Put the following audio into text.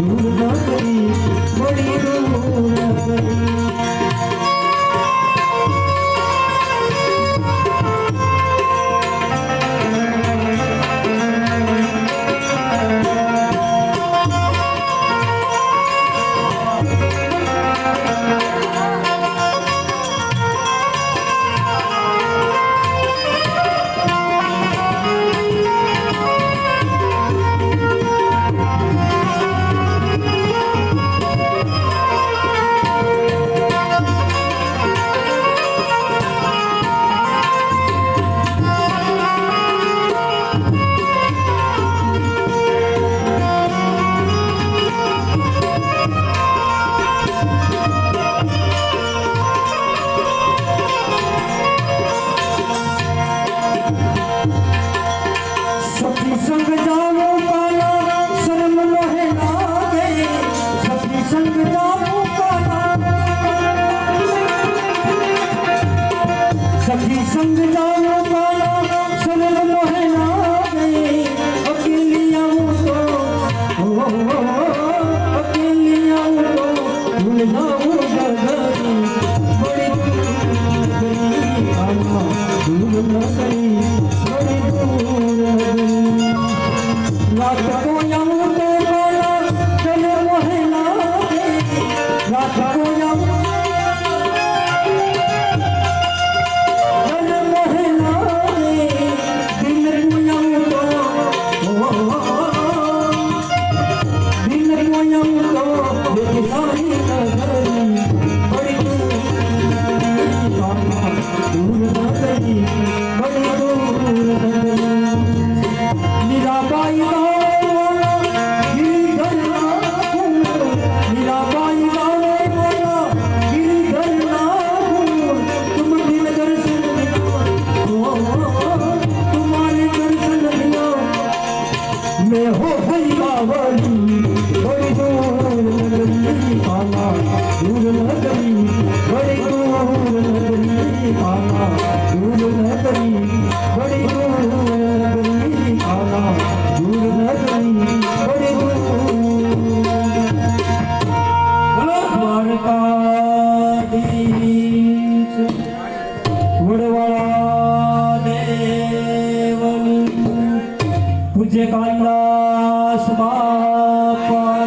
दूर नगरी बड़ी दूर नगरी। सखी संग जाओ काला सरल मोहे लागे अकेली आऊं तो अकेली आऊं तो भूल जाऊं गगरी बड़ी गई आना दूर न गई बड़ी दूर रात को आऊं तो काला चले मोहे लागे रात को आऊं मैं हो गई बावली बड़ी दूर नगरी आना दूर नगरी बड़ी दूर नगरी आना दूर नगरी बड़ी दूर नगरी आना दूर नगरी बड़ी दूर। बोलो द्वारकाधीश वडवाळा देवल पूज्य कैलास बापा